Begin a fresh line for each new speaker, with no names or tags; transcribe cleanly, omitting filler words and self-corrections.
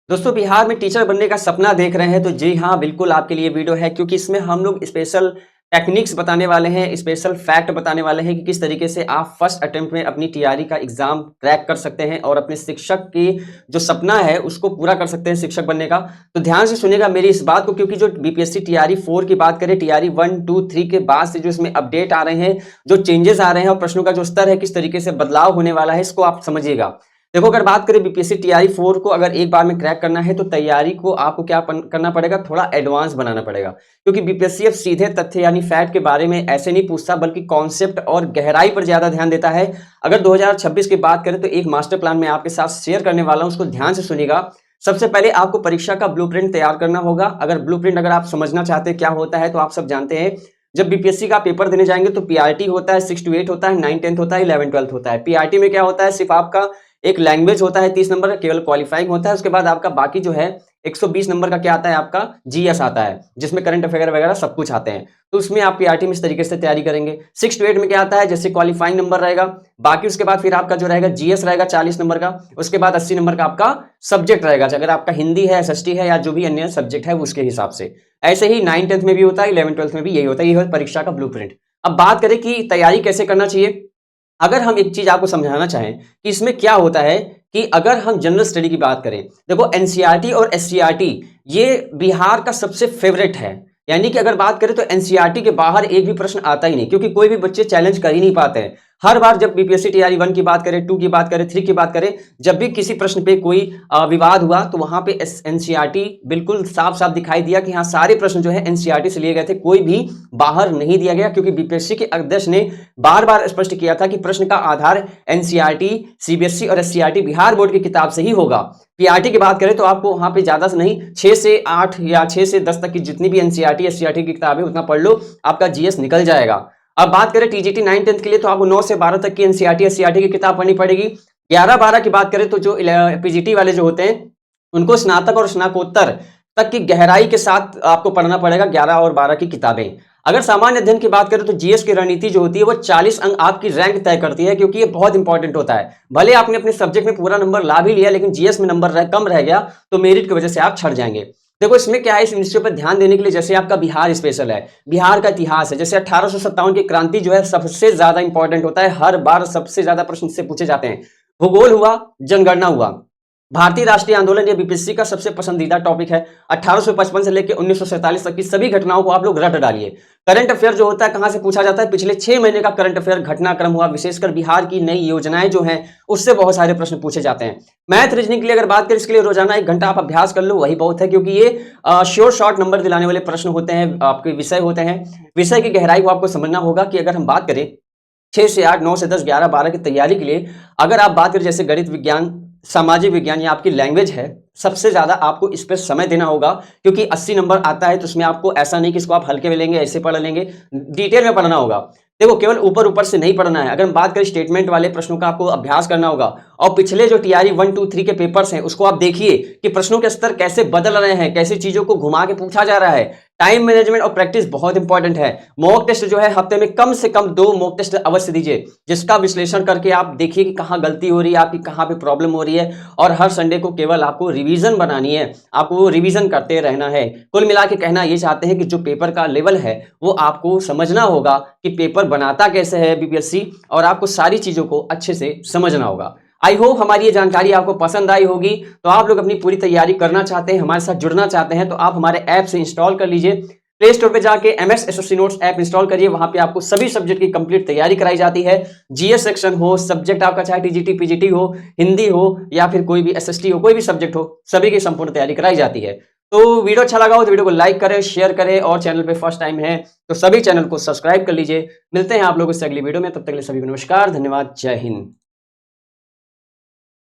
दोस्तों बिहार में टीचर बनने का सपना देख रहे हैं तो जी हाँ बिल्कुल आपके लिए वीडियो है क्योंकि इसमें हम लोग स्पेशल टेक्निक्स बताने वाले हैं, स्पेशल फैक्ट बताने वाले हैं कि किस तरीके से आप फर्स्ट अटेम्प्ट में अपनी टीआरई का एग्जाम क्रैक कर सकते हैं और अपने शिक्षक की जो सपना है उसको पूरा कर सकते हैं शिक्षक बनने का। तो ध्यान से सुनिएगा मेरी इस बात को, क्योंकि जो बीपीएससी टीआरई 4 की बात करें, टीआरई 1 2 3 के बाद से जो इसमें अपडेट आ रहे हैं, जो चेंजेस आ रहे हैं और प्रश्नों का जो स्तर है किस तरीके से बदलाव होने वाला है, इसको आप समझिएगा। देखो, अगर बात करें बीपीएससी टीआरई 4 को अगर एक बार में क्रैक करना है तो तैयारी को आपको क्या करना पड़ेगा, थोड़ा एडवांस बनाना पड़ेगा। क्योंकि बीपीएससी अब सीधे तथ्य यानी फैक्ट के बारे में ऐसे नहीं पूछता बल्कि कॉन्सेप्ट और गहराई पर ज्यादा ध्यान देता है। अगर 2026 की बात करें तो एक मास्टर प्लान में आपके साथ शेयर करने वाला हूं, उसको ध्यान से सुनिएगा। सबसे पहले आपको परीक्षा का ब्लूप्रिंट तैयार करना होगा। अगर ब्लूप्रिंट अगर आप समझना चाहते हैं क्या होता है तो आप सब जानते हैं, जब बीपीएससी का पेपर देने जाएंगे तो पीआरटी होता है, 6 to 8 होता है, 9 10th होता है, 11 12th होता है। पीआरटी में क्या होता है, सिर्फ आपका एक लैंग्वेज होता है 30 नंबर का, केवल क्वालिफाइंग होता है। उसके बाद आपका बाकी जो है 120 नंबर का क्या आता है, आपका जीएस आता है, जिसमें करंट अफेयर वगैरह सब कुछ आते हैं। तो उसमें आप पीआरटी में इस तरीके से तैयारी करेंगे। 6 to 8 में क्या आता है, जैसे क्वालिफाइंग नंबर रहेगा, बाकी उसके बाद फिर आपका जो रहेगा जीएस रहेगा 40 नंबर का, उसके बाद 80 नंबर का आपका सब्जेक्ट रहेगा, अगर आपका हिंदी है, एसएसटी है या जो भी अन्य सब्जेक्ट है उसके हिसाब से। ऐसे ही 9 10th में भी होता है, 11 12th में भी यही होता है। ये है परीक्षा का ब्लूप्रिंट। अब बात करें कि तैयारी कैसे करना चाहिए। अगर हम एक चीज आपको समझाना चाहें कि इसमें क्या होता है कि अगर हम जनरल स्टडी की बात करें, देखो एनसीईआरटी और एससीईआरटी ये बिहार का सबसे फेवरेट है। यानी कि अगर बात करें तो एनसीईआरटी के बाहर एक भी प्रश्न आता ही नहीं, क्योंकि कोई भी बच्चे चैलेंज कर ही नहीं पाते हैं। हर बार जब बीपीएससी टीआरई 1 की बात करें, 2 की बात करें, 3 की बात करें, जब भी किसी प्रश्न पे कोई विवाद हुआ तो वहां पे एनसीईआरटी बिल्कुल साफ साफ दिखाई दिया कि हाँ सारे प्रश्न जो है एनसीईआरटी से लिए गए थे, कोई भी बाहर नहीं दिया गया। क्योंकि बीपीएससी के अध्यक्ष ने बार बार स्पष्ट किया था कि प्रश्न का आधार एनसीईआरटी, सीबीएसई और एससीईआरटी बिहार बोर्ड की किताब से ही होगा। पीआरटी की बात करें तो आपको वहां पे ज्यादा से नहीं 6 से 8 या 6 से 10 तक की जितनी भी एनसीईआरटी एससीईआरटी की किताब है उतना पढ़ लो, आपका जीएस निकल जाएगा। अब बात करें टीजीटी 9 10th के लिए तो आपको 9 से 12 तक की एनसीईआरटी एससीईआरटी की किताब पढ़नी पड़ेगी। 11 12 की बात करें तो जो पीजीटी वाले जो होते हैं उनको स्नातक और स्नातकोत्तर तक की गहराई के साथ आपको पढ़ना पड़ेगा 11 और 12 की किताबें। अगर सामान्य अध्ययन की बात करें तो जीएस की रणनीति जो होती है वो 40 अंक आपकी रैंक तय करती है, क्योंकि ये बहुत इंपॉर्टेंट होता है। भले आपने अपने सब्जेक्ट में पूरा नंबर ला भी लिया लेकिन जीएस में नंबर कम रह गया तो मेरिट की वजह से आप छट जाएंगे। देखो इसमें क्या है, इस विषय पर ध्यान देने के लिए जैसे आपका बिहार स्पेशल है, बिहार का इतिहास है, जैसे 1857 की क्रांति जो है सबसे ज्यादा इंपॉर्टेंट होता है, हर बार सबसे ज्यादा प्रश्न इससे पूछे जाते हैं। भूगोल हुआ, जनगणना हुआ, भारतीय राष्ट्रीय आंदोलन ये बीपीएससी का सबसे पसंदीदा टॉपिक है। 1855 से लेकर 1947 तक की सभी घटनाओं को आप लोग रट डालिए। करंट अफेयर जो होता है कहां से पूछा जाता है, पिछले 6 महीने का करंट अफेयर घटनाक्रम हुआ, विशेषकर बिहार की नई योजनाएं जो हैं उससे बहुत सारे प्रश्न पूछे जाते हैं। मैथ रीजनिंग के लिए अगर बात करें, इसके लिए रोजाना 1 घंटा आप अभ्यास कर लो, वही बहुत है, क्योंकि ये श्योर शॉर्ट नंबर दिलाने वाले प्रश्न होते हैं, आपके विषय होते हैं। विषय की गहराई को आपको समझना होगा कि अगर हम बात करें 6 से 8 9 से 10 11 12 की तैयारी के लिए, अगर आप बात करें जैसे गणित विज्ञान, सामाजिक विज्ञान या आपकी लैंग्वेज है, सबसे ज्यादा आपको इस पर समय देना होगा। क्योंकि 80 नंबर आता है तो उसमें आपको ऐसा नहीं कि इसको आप हल्के में लेंगे, ऐसे पढ़ लेंगे, डिटेल में पढ़ना होगा। देखो केवल ऊपर ऊपर से नहीं पढ़ना है। अगर हम बात करें स्टेटमेंट वाले प्रश्नों का आपको अभ्यास करना होगा, और पिछले जो टीआरई 1 2 3 के पेपर्स हैं उसको आप देखिए कि प्रश्नों के स्तर कैसे बदल रहे हैं, कैसी चीजों को घुमा के पूछा जा रहा है। टाइम मैनेजमेंट और प्रैक्टिस बहुत इंपॉर्टेंट है। मॉक टेस्ट जो है हफ्ते में कम से कम 2 मॉक टेस्ट अवश्य दीजिए, जिसका विश्लेषण करके आप देखिए कि कहां गलती हो रही है, आपकी कहां पे प्रॉब्लम हो रही है। और हर संडे को केवल आपको रिवीजन बनानी है, आपको वो रिवीजन करते रहना है। कुल मिला के कहना ये चाहते हैं कि जो पेपर का लेवल है वो आपको समझना होगा कि पेपर बनाता कैसे है बीपीएससी, और आपको सारी चीजों को अच्छे से समझना होगा। आई होप हमारी ये जानकारी आपको पसंद आई होगी। तो आप लोग अपनी पूरी तैयारी करना चाहते हैं, हमारे साथ जुड़ना चाहते हैं, तो आप हमारे ऐप से इंस्टॉल कर लीजिए। प्ले स्टोर पे जाके MS SSC notes app install करिए, वहां पे आपको सभी सब्जेक्ट की कंप्लीट तैयारी कराई जाती है। जीएस सेक्शन हो, सब्जेक्ट आपका चाहे टीजीटी पीजीटी हो, हिंदी हो या फिर कोई भी एसएसटी हो, कोई भी सब्जेक्ट हो, सभी की संपूर्ण तैयारी कराई जाती है। तो वीडियो अच्छा लगा हो तो वीडियो को लाइक करें, शेयर करें, और चैनल पे फर्स्ट टाइम है तो सभी चैनल को सब्सक्राइब कर लीजिए। मिलते हैं आप लोगों से अगली वीडियो में, तब तक के लिए सभी को नमस्कार, धन्यवाद, जय हिंद।